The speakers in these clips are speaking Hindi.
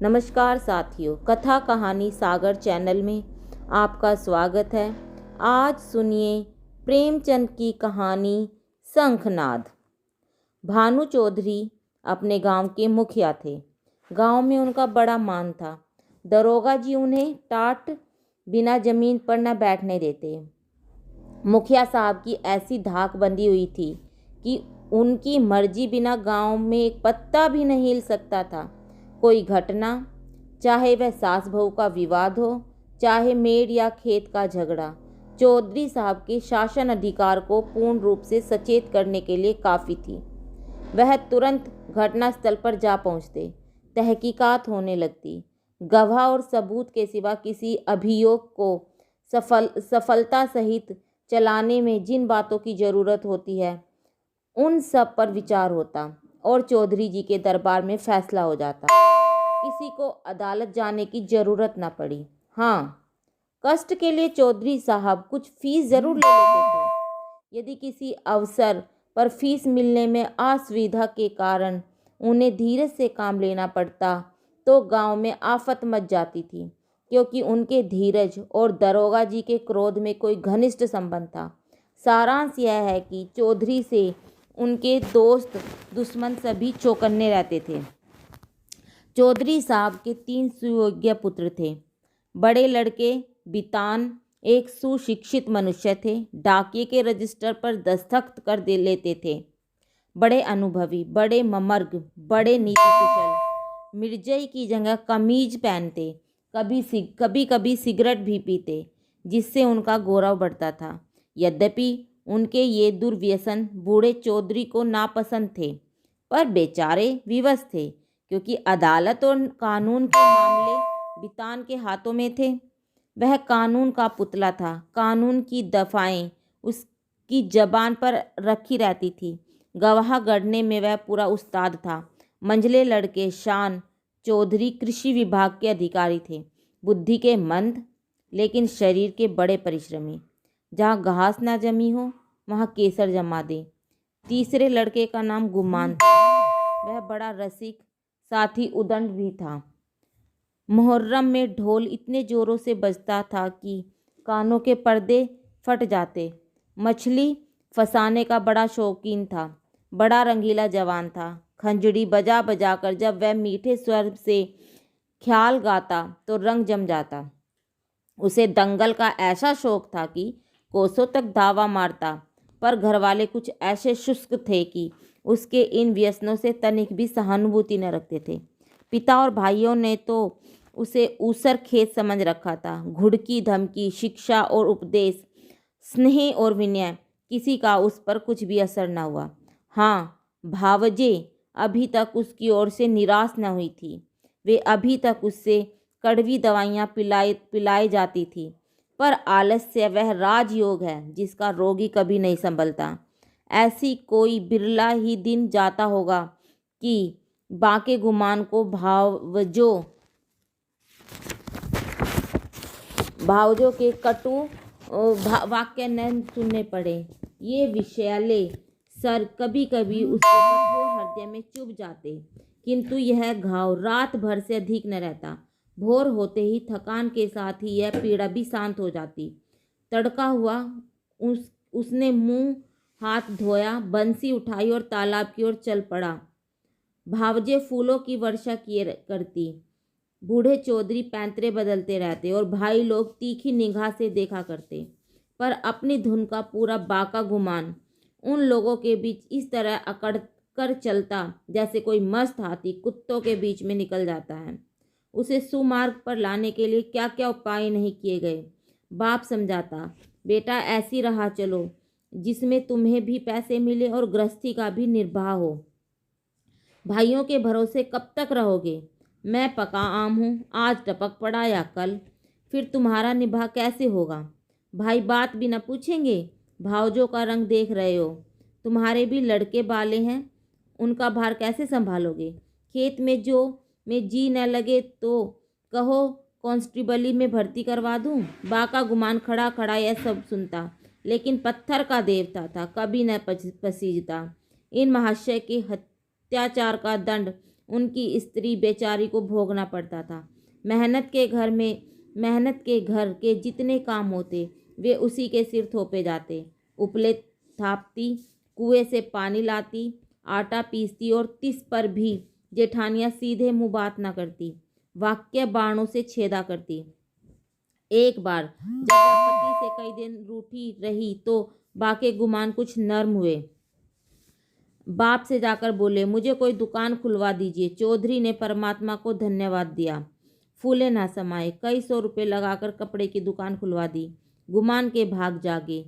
नमस्कार साथियों, कथा कहानी सागर चैनल में आपका स्वागत है। आज सुनिए प्रेमचंद की कहानी शंखनाद। भानु चौधरी अपने गांव के मुखिया थे। गांव में उनका बड़ा मान था। दरोगा जी उन्हें टाट बिना जमीन पर न बैठने देते। मुखिया साहब की ऐसी धाक बंधी हुई थी कि उनकी मर्जी बिना गांव में एक पत्ता भी नहीं हिल सकता था। कोई घटना, चाहे वह सास बहू का विवाद हो, चाहे मेड़ या खेत का झगड़ा, चौधरी साहब के शासन अधिकार को पूर्ण रूप से सचेत करने के लिए काफ़ी थी। वह तुरंत घटनास्थल पर जा पहुंचते। तहकीकात होने लगती। गवाह और सबूत के सिवा किसी अभियोग को सफलता सहित चलाने में जिन बातों की ज़रूरत होती है उन सब पर विचार होता और चौधरी जी के दरबार में फैसला हो जाता। किसी को अदालत जाने की जरूरत न पड़ी। हाँ, कष्ट के लिए चौधरी साहब कुछ फीस जरूर ले लेते थे। यदि किसी अवसर पर फीस मिलने में असुविधा के कारण उन्हें धीरज से काम लेना पड़ता तो गांव में आफत मच जाती थी, क्योंकि उनके धीरज और दरोगा जी के क्रोध में कोई घनिष्ठ संबंध था। सारांश यह है कि चौधरी से उनके दोस्त दुश्मन सभी चौकन्ने रहते थे। चौधरी साहब के 3 सुयोग्य पुत्र थे। बड़े लड़के बितान एक सुशिक्षित मनुष्य थे। डाकिये के रजिस्टर पर दस्तखत कर दे लेते थे। बड़े अनुभवी, बड़े ममर्ग, बड़े नीति कुशल। मिर्जई की जगह कमीज पहनते, कभी कभी सिगरेट भी पीते, जिससे उनका गौरव बढ़ता था। यद्यपि उनके ये दुर्व्यसन बूढ़े चौधरी को नापसंद थे, पर बेचारे विवश थे, क्योंकि अदालत और कानून के मामले बितान के हाथों में थे। वह कानून का पुतला था। कानून की दफाएं उसकी जबान पर रखी रहती थी। गवाह गढ़ने में वह पूरा उस्ताद था। मंझले लड़के शान चौधरी कृषि विभाग के अधिकारी थे। बुद्धि के मंद, लेकिन शरीर के बड़े परिश्रमी। जहाँ घास ना जमी हो वहाँ केसर जमा दे। तीसरे लड़के का नाम गुमान था। वह बड़ा रसिक, साथ ही उदंड भी था। मुहर्रम में ढोल इतने जोरों से बजता था कि कानों के पर्दे फट जाते। मछली फंसाने का बड़ा शौकीन था। बड़ा रंगीला जवान था। खंजड़ी बजा बजा कर जब वह मीठे स्वर से ख्याल गाता तो रंग जम जाता। उसे दंगल का ऐसा शौक था कि कोसों तक धावा मारता, पर घरवाले कुछ ऐसे शुष्क थे कि उसके इन व्यसनों से तनिक भी सहानुभूति न रखते थे। पिता और भाइयों ने तो उसे ऊसर खेत समझ रखा था। घुड़की धमकी, शिक्षा और उपदेश, स्नेह और विनय, किसी का उस पर कुछ भी असर न हुआ। हाँ, भावजे अभी तक उसकी ओर से निराश न हुई थी। वे अभी तक उससे कड़वी दवाइयाँ पिलाई जाती थी, पर आलस्य वह राजयोग है जिसका रोगी कभी नहीं संभलता। ऐसी कोई बिरला ही दिन जाता होगा कि बाके गुमान को भावजों के कटु वाक्य न सुनने पड़े। ये विषैले सर कभी कभी उसके कठोर हृदय में चुभ जाते, किंतु यह घाव रात भर से अधिक न रहता। भोर होते ही थकान के साथ ही यह पीड़ा भी शांत हो जाती। तड़का हुआ उसने मुंह हाथ धोया, बंसी उठाई और तालाब की ओर चल पड़ा। भावजे फूलों की वर्षा किए करती। बूढ़े चौधरी पैंतरे बदलते रहते और भाई लोग तीखी निगाह से देखा करते, पर अपनी धुन का पूरा बाका गुमान उन लोगों के बीच इस तरह अकड़ कर चलता जैसे कोई मस्त हाथी कुत्तों के बीच में निकल जाता है। उसे सुमार्ग पर लाने के लिए क्या क्या उपाय नहीं किए गए। बाप समझाता, बेटा ऐसी राह चलो जिसमें तुम्हें भी पैसे मिले और गृहस्थी का भी निर्वाह हो। भाइयों के भरोसे कब तक रहोगे? मैं पका आम हूँ, आज टपक पड़ा या कल, फिर तुम्हारा निभाह कैसे होगा? भाई बात भी न पूछेंगे। भावजों का रंग देख रहे हो, तुम्हारे भी लड़के बाले हैं, उनका भार कैसे संभालोगे? खेत में जी न लगे तो कहो कांस्टेबली में भर्ती करवा दूं। बाका गुमान खड़ा खड़ा यह सब सुनता, लेकिन पत्थर का देवता था, कभी न पसीजता। इन महाशय के अत्याचार का दंड उनकी स्त्री बेचारी को भोगना पड़ता था। मेहनत के घर के जितने काम होते वे उसी के सिर थोपे जाते। उपले थापती, कुएं से पानी लाती, आटा पीसती और तिस पर भी जेठानियां सीधे मुंह बात न करती, वाक्य बाणों से छेदा करती। एक बार जब वह पति से कई दिन रूठी रही तो बाके गुमान कुछ नर्म हुए। बाप से जाकर बोले, मुझे कोई दुकान खुलवा दीजिए। चौधरी ने परमात्मा को धन्यवाद दिया। फूले ना समाये, कई 100 रुपये लगाकर कपड़े की दुकान खुलवा दी। गुमान के भाग जागे।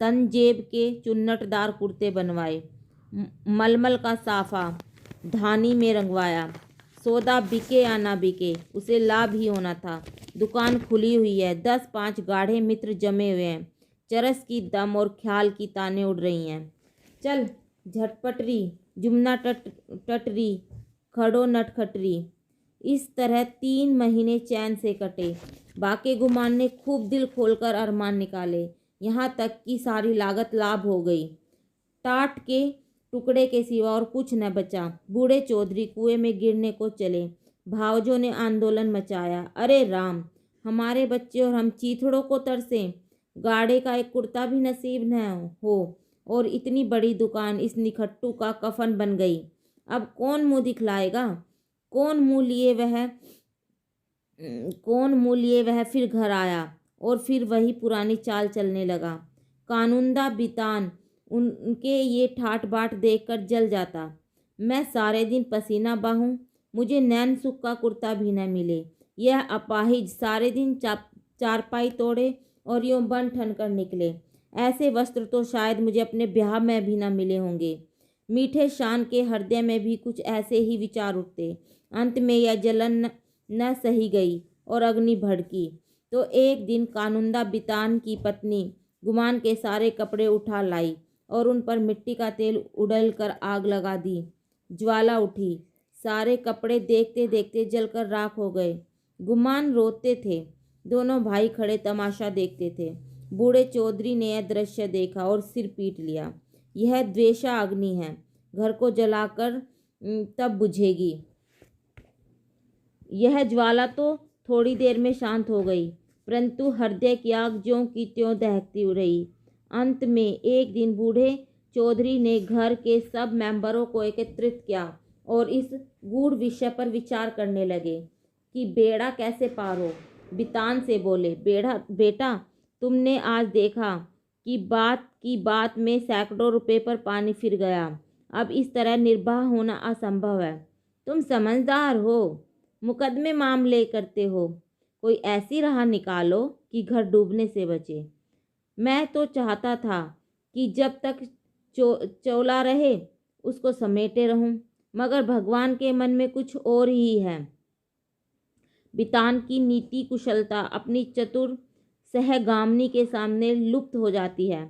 तंजेब के चुन्नटदार कुर्ते बनवाए, मलमल का साफा धानी में रंगवाया। सौदा बिके या ना बिके, उसे लाभ ही होना था। दुकान खुली हुई है, 10-5 गाढ़े मित्र जमे हुए हैं। चरस की दम और ख्याल की ताने उड़ रही हैं। चल झटपटरी, जुमना टटरी, खड़ो नटखटरी। इस तरह 3 महीने चैन से कटे। बाके गुमान ने खूब दिल खोलकर अरमान निकाले, यहाँ तक कि सारी लागत लाभ हो गई। टाट के टुकड़े के सिवा और कुछ न बचा। बूढ़े चौधरी कुएं में गिरने को चले। भावजों ने आंदोलन मचाया, अरे राम, हमारे बच्चे और हम चीथड़ों को तरसें। गाड़े का एक कुर्ता भी नसीब न हो और इतनी बड़ी दुकान इस निखट्टू का कफन बन गई। अब कौन मुंह दिखलाएगा? कौन मुंह लिए वह फिर घर आया और फिर वही पुरानी चाल चलने लगा। कानूनदा बितान उनके ये ठाट बाट देखकर जल जाता। मैं सारे दिन पसीना बहाऊं, मुझे नैन सुख का कुर्ता भी न मिले। यह अपाहिज सारे दिन चारपाई तोड़े और यूं बन ठन कर निकले। ऐसे वस्त्र तो शायद मुझे अपने ब्याह में भी न मिले होंगे। मीठे शान के हृदय में भी कुछ ऐसे ही विचार उठते। अंत में यह जलन न सही गई और अग्नि भड़की तो एक दिन कानूनदा बितान की पत्नी गुमान के सारे कपड़े उठा लाई और उन पर मिट्टी का तेल उड़ल कर आग लगा दी। ज्वाला उठी, सारे कपड़े देखते देखते जलकर राख हो गए। गुमान रोते थे, दोनों भाई खड़े तमाशा देखते थे। बूढ़े चौधरी ने यह दृश्य देखा और सिर पीट लिया। यह द्वेषा अग्नि है, घर को जलाकर तब बुझेगी। यह ज्वाला तो थोड़ी देर में शांत हो गई, परंतु हृदय की आग ज्यों की त्यों दहकती रही। अंत में एक दिन बूढ़े चौधरी ने घर के सब मेंबरों को एकत्रित किया और इस गूढ़ विषय पर विचार करने लगे कि बेड़ा कैसे पार हो। बितान से बोले, बेटा, तुमने आज देखा कि बात में सैकड़ों रुपए पर पानी फिर गया। अब इस तरह निर्वाह होना असंभव है। तुम समझदार हो, मुकदमे मामले करते हो, कोई ऐसी राह निकालो कि घर डूबने से बचे। मैं तो चाहता था कि जब तक चौला रहे उसको समेटे रहूं, मगर भगवान के मन में कुछ और ही है। बितान की नीति कुशलता अपनी चतुर सहगामिनी के सामने लुप्त हो जाती है।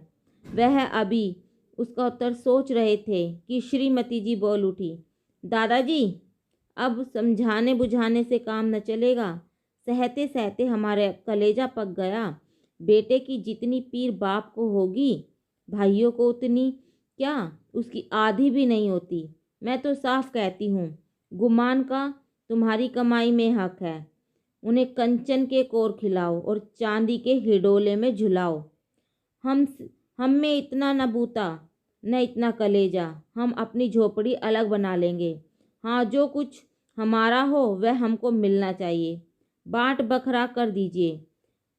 वह अभी उसका उत्तर सोच रहे थे कि श्रीमती जी बोल उठी, दादाजी, अब समझाने बुझाने से काम न चलेगा। सहते सहते हमारे कलेजा पक गया। बेटे की जितनी पीर बाप को होगी, भाइयों को उतनी क्या, उसकी आधी भी नहीं होती। मैं तो साफ कहती हूँ, गुमान का तुम्हारी कमाई में हक है। उन्हें कंचन के कोर खिलाओ और चांदी के हिडोले में झुलाओ। हम में इतना न बूता न इतना कलेजा। हम अपनी झोपड़ी अलग बना लेंगे। हाँ, जो कुछ हमारा हो वह हमको मिलना चाहिए। बाँट बखरा कर दीजिए,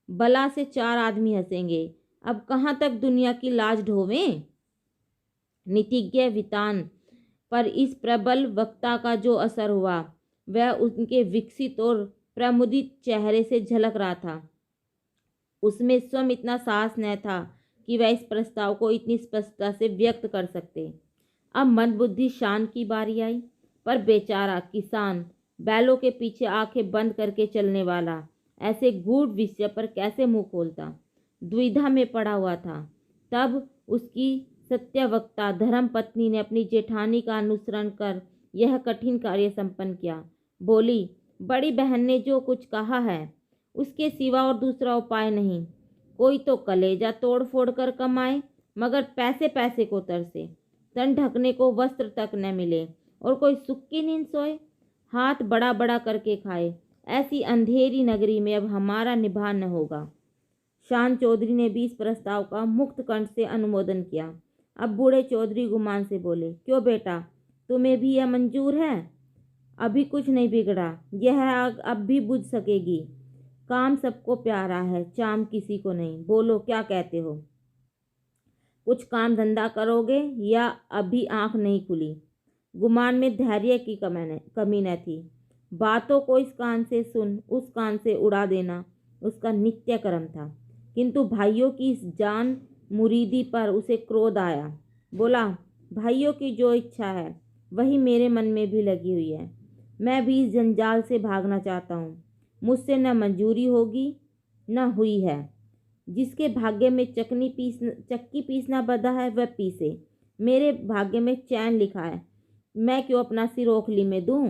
बला से 4 आदमी हंसेंगे। अब कहाँ तक दुनिया की लाज ढोवें। नीतिज्ञ वितान पर इस प्रबल वक्ता का जो असर हुआ वह उनके विकसित और प्रमुदित चेहरे से झलक रहा था। उसमें स्वयं इतना साहस न था कि वह इस प्रस्ताव को इतनी स्पष्टता से व्यक्त कर सकते। अब मंदबुद्धि शान की बारी आई, पर बेचारा किसान, बैलों के पीछे आंखें बंद करके चलने वाला, ऐसे गूढ़ विषय पर कैसे मुंह खोलता। द्विधा में पड़ा हुआ था। तब उसकी सत्यवक्ता धर्म पत्नी ने अपनी जेठानी का अनुसरण कर यह कठिन कार्य संपन्न किया। बोली, बड़ी बहन ने जो कुछ कहा है उसके सिवा और दूसरा उपाय नहीं। कोई तो कलेजा तोड़ फोड़ कर कमाए, मगर पैसे पैसे को तरसे। तन ढकने को वस्त्र तक न मिले और कोई सुख की नींद सोए, हाथ बड़ा बड़ा करके खाए। ऐसी अंधेरी नगरी में अब हमारा निभा न होगा। शान चौधरी ने भी इस प्रस्ताव का मुक्त कंठ से अनुमोदन किया। अब बूढ़े चौधरी गुमान से बोले, क्यों बेटा, तुम्हें भी यह मंजूर है? अभी कुछ नहीं बिगड़ा, यह आग अब भी बुझ सकेगी। काम सबको प्यारा है, चाम किसी को नहीं। बोलो, क्या कहते हो? कुछ काम धंधा करोगे या अभी आंख नहीं खुली? गुमान में धैर्य की कमी न थी। बातों को इस कान से सुन उस कान से उड़ा देना उसका नित्य कर्म था। किंतु भाइयों की इस जान मुरीदी पर उसे क्रोध आया। बोला, भाइयों की जो इच्छा है वही मेरे मन में भी लगी हुई है। मैं भी इस जंजाल से भागना चाहता हूँ। मुझसे न मंजूरी होगी न हुई है। जिसके भाग्य में चक्की पीसना बंधा है वह पीसे। मेरे भाग्य में चैन लिखा है, मैं क्यों अपना सिर ओखली में दूं?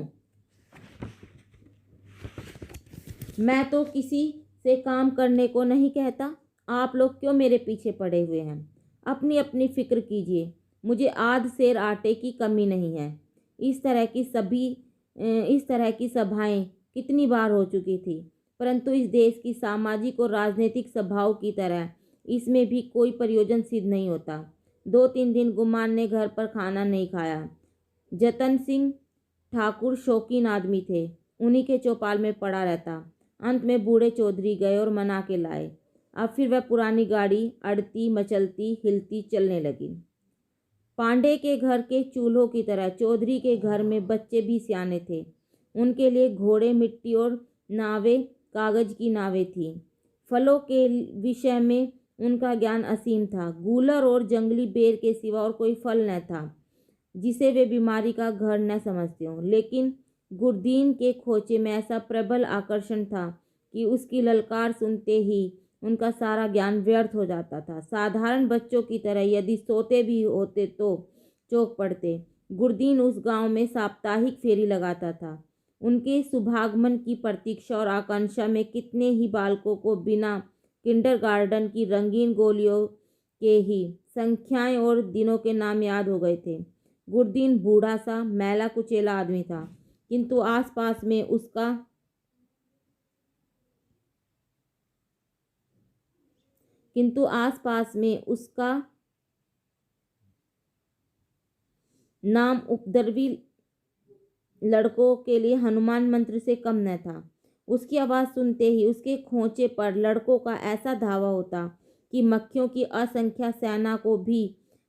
मैं तो किसी से काम करने को नहीं कहता। आप लोग क्यों मेरे पीछे पड़े हुए हैं? अपनी अपनी फिक्र कीजिए। मुझे आध सेर आटे की कमी नहीं है। इस तरह की सभाएं कितनी बार हो चुकी थी, परंतु इस देश की सामाजिक और राजनीतिक सभाओं की तरह इसमें भी कोई प्रयोजन सिद्ध नहीं होता। 2-3 दिन गुमान ने घर पर खाना नहीं खाया। जतन सिंह ठाकुर शौकीन आदमी थे, उन्हीं के चौपाल में पड़ा रहता। अंत में बूढ़े चौधरी गए और मना के लाए। अब फिर वह पुरानी गाड़ी अड़ती मचलती हिलती चलने लगी। पांडे के घर के चूल्हों की तरह चौधरी के घर में बच्चे भी सियाने थे। उनके लिए घोड़े मिट्टी और नावें कागज की नावें थीं। फलों के विषय में उनका ज्ञान असीम था। गूलर और जंगली बेर के सिवा और कोई फल न था जिसे वे बीमारी का घर न समझते हों। लेकिन गुरदीन के खोचे में ऐसा प्रबल आकर्षण था कि उसकी ललकार सुनते ही उनका सारा ज्ञान व्यर्थ हो जाता था। साधारण बच्चों की तरह यदि सोते भी होते तो चौंक पड़ते। गुरदीन उस गांव में साप्ताहिक फेरी लगाता था। उनके शुभागमन की प्रतीक्षा और आकांक्षा में कितने ही बालकों को बिना किंडरगार्टन की रंगीन गोलियों के ही संख्याएं और दिनों के नाम याद हो गए थे। गुरदीन बूढ़ा सा मैला कुचेला आदमी था, किंतु आसपास में उसका नाम उपद्रवी लड़कों के लिए हनुमान मंत्र से कम न था। उसकी आवाज़ सुनते ही उसके खोंचे पर लड़कों का ऐसा धावा होता कि मक्खियों की असंख्य सेना को भी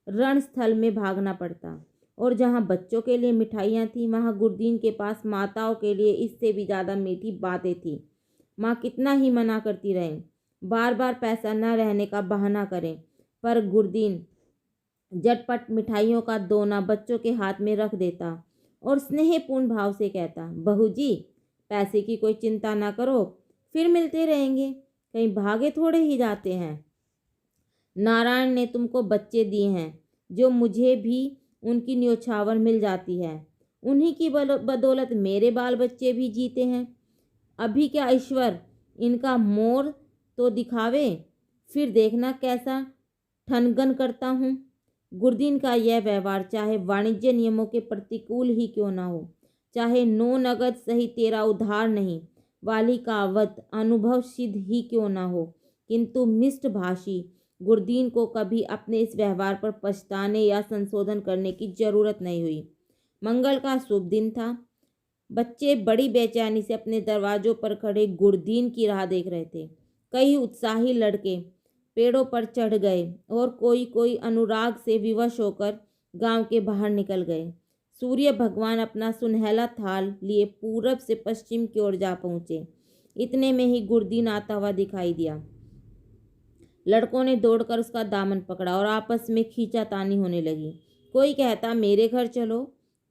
रणस्थल में भागना पड़ता। और जहाँ बच्चों के लिए मिठाइयाँ थीं, वहाँ गुरदीन के पास माताओं के लिए इससे भी ज़्यादा मीठी बातें थीं। माँ कितना ही मना करती रहें, बार बार पैसा न रहने का बहाना करें, पर गुरदीन झटपट मिठाइयों का दोना बच्चों के हाथ में रख देता और स्नेहपूर्ण भाव से कहता, बहू जी, पैसे की कोई चिंता ना करो, फिर मिलते रहेंगे, कहीं भागे थोड़े ही जाते हैं। नारायण ने तुमको बच्चे दिए हैं, जो मुझे भी उनकी न्योछावर मिल जाती है। उन्हीं की बदौलत मेरे बाल बच्चे भी जीते हैं। अभी क्या ईश्वर इनका मोर तो दिखावे, फिर देखना कैसा ठनगन करता हूँ। गुरदीन का यह व्यवहार चाहे वाणिज्य नियमों के प्रतिकूल ही क्यों ना हो, चाहे नो नगद सही तेरा उधार नहीं वाली कहावत अनुभव सिद्ध ही क्यों ना हो, किंतु मिष्ट भाषी गुरदीन को कभी अपने इस व्यवहार पर पछताने या संशोधन करने की जरूरत नहीं हुई। मंगल का शुभ दिन था। बच्चे बड़ी बेचैनी से अपने दरवाजों पर खड़े गुरदीन की राह देख रहे थे। कई उत्साही लड़के पेड़ों पर चढ़ गए और कोई अनुराग से विवश होकर गांव के बाहर निकल गए। सूर्य भगवान अपना सुनहला थाल लिए पूरब से पश्चिम की ओर जा पहुंचे। इतने में ही गुरदीन आता हुआ दिखाई दिया। लड़कों ने दौड़कर उसका दामन पकड़ा और आपस में खींचातानी होने लगी। कोई कहता मेरे घर चलो,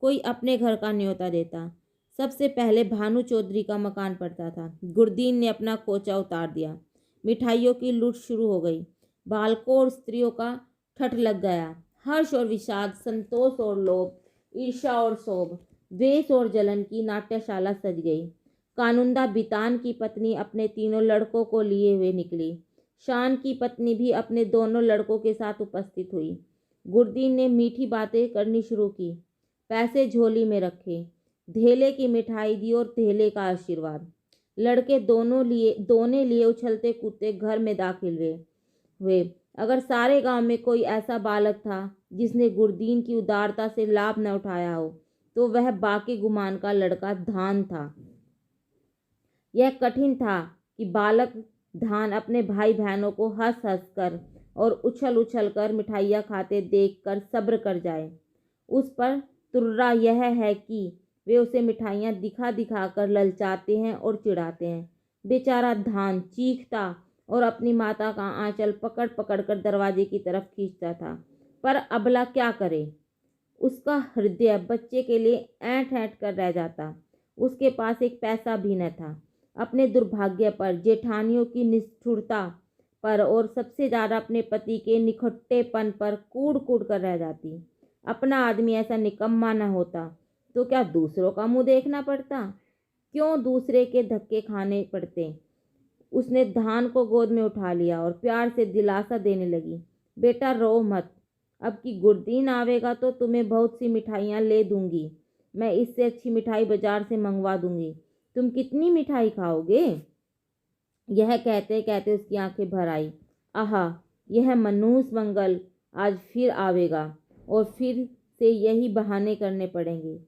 कोई अपने घर का न्योता देता। सबसे पहले भानु चौधरी का मकान पड़ता था। गुरदीन ने अपना कोचा उतार दिया। मिठाइयों की लूट शुरू हो गई। बालकों और स्त्रियों का ठठ लग गया। हर्ष और विषाद, संतोष और लोभ, ईर्ष्या और शोभ, द्वेष और जलन की नाट्यशाला सज गई। कानुंदा बितान की पत्नी अपने तीनों लड़कों को लिए हुए निकली। शान की पत्नी भी अपने दोनों लड़कों के साथ उपस्थित हुई। गुरदीन ने मीठी बातें करनी शुरू की। पैसे झोली में रखे, धेले की मिठाई दी और धेले का आशीर्वाद। लड़के दोने लिए उछलते कूदते घर में दाखिल हुए। अगर सारे गांव में कोई ऐसा बालक था जिसने गुरदीन की उदारता से लाभ न उठाया हो तो वह बाकी गुमान का लड़का धान था। यह कठिन था कि बालक धान अपने भाई बहनों को हंस हंस कर और उछल उछल कर मिठाइयाँ खाते देखकर सब्र कर जाए। उस पर तुर्रा यह है कि वे उसे मिठाइयाँ दिखा दिखा कर ललचाते हैं और चिढ़ाते हैं। बेचारा धान चीखता और अपनी माता का आंचल पकड़ पकड़ कर दरवाजे की तरफ खींचता था, पर अबला क्या करे। उसका हृदय बच्चे के लिए ऐंठ ऐंठ कर रह जाता। उसके पास एक पैसा भी न था। अपने दुर्भाग्य पर, जेठानियों की निष्ठुरता पर और सबसे ज़्यादा अपने पति के निखट्टेपन पर कूड़ कूड़ कर रह जाती। अपना आदमी ऐसा निकम्मा न होता तो क्या दूसरों का मुंह देखना पड़ता, क्यों दूसरे के धक्के खाने पड़ते। उसने धान को गोद में उठा लिया और प्यार से दिलासा देने लगी, बेटा रो मत, अब की गुरदीन आवेगा तो तुम्हें बहुत सी मिठाइयाँ ले दूंगी। मैं इससे अच्छी मिठाई बाजार से मंगवा दूंगी। तुम कितनी मिठाई खाओगे? यह कहते कहते उसकी आंखें भर आई। आहा, यह मनूस मंगल आज फिर आवेगा और फिर से यही बहाने करने पड़ेंगे।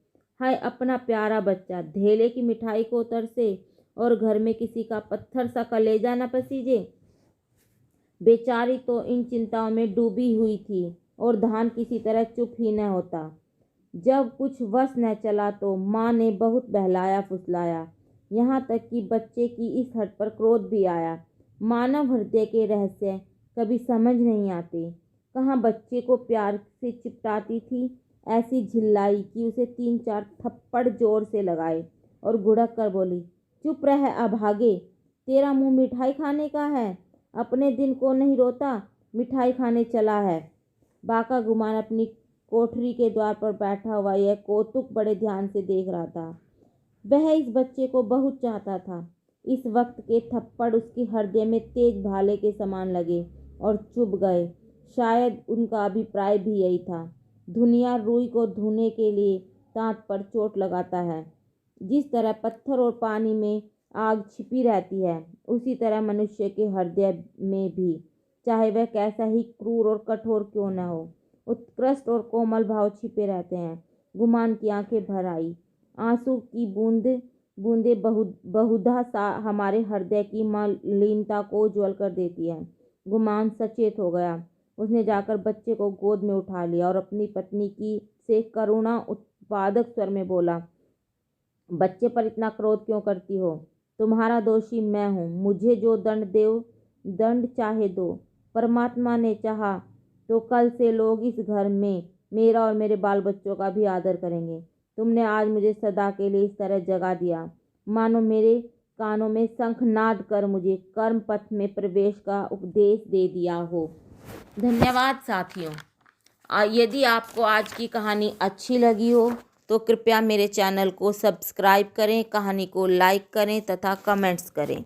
हाय अपना प्यारा बच्चा धेले की मिठाई को तरसे और घर में किसी का पत्थर सा कलेजा न पसीजे। बेचारी तो इन चिंताओं में डूबी हुई थी और धान किसी तरह चुप ही न होता। जब कुछ वश न चला तो माँ ने बहुत बहलाया फुसलाया, यहाँ तक कि बच्चे की इस हट पर क्रोध भी आया। मानव हृदय के रहस्य कभी समझ नहीं आते। कहाँ बच्चे को प्यार से चिपटाती थी, ऐसी झिल्लाई कि उसे 3-4 थप्पड़ जोर से लगाए और गुड़क कर बोली, चुप रह अभागे, तेरा मुंह मिठाई खाने का है, अपने दिन को नहीं रोता, मिठाई खाने चला है। बाका गुमान अपनी कोठरी के द्वार पर बैठा हुआ यह कौतुक बड़े ध्यान से देख रहा था। वह इस बच्चे को बहुत चाहता था। इस वक्त के थप्पड़ उसके हृदय में तेज भाले के समान लगे और चुभ गए। शायद उनका अभिप्राय भी यही था। दुनिया रुई को धोने के लिए दांत पर चोट लगाता है। जिस तरह पत्थर और पानी में आग छिपी रहती है, उसी तरह मनुष्य के हृदय में भी, चाहे वह कैसा ही क्रूर और कठोर क्यों न हो, उत्कृष्ट और कोमल भाव छिपे रहते हैं। गुमान की आंखें भर आई। आंसू की बूंदें बहुधा सा हमारे हृदय की मलिनता को उज्ज्वल कर देती है। गुमान सचेत हो गया। उसने जाकर बच्चे को गोद में उठा लिया और अपनी पत्नी की से करुणा उत्पादक स्वर में बोला, बच्चे पर इतना क्रोध क्यों करती हो? तुम्हारा दोषी मैं हूँ। मुझे जो दंड चाहे दो। परमात्मा ने चाहा तो कल से लोग इस घर में मेरा और मेरे बाल बच्चों का भी आदर करेंगे। तुमने आज मुझे सदा के लिए इस तरह जगा दिया, मानो मेरे कानों में शंखनाद कर मुझे कर्म पथ में प्रवेश का उपदेश दे दिया हो। धन्यवाद साथियों। यदि आपको आज की कहानी अच्छी लगी हो तो कृपया मेरे चैनल को सब्सक्राइब करें, कहानी को लाइक करें तथा कमेंट्स करें।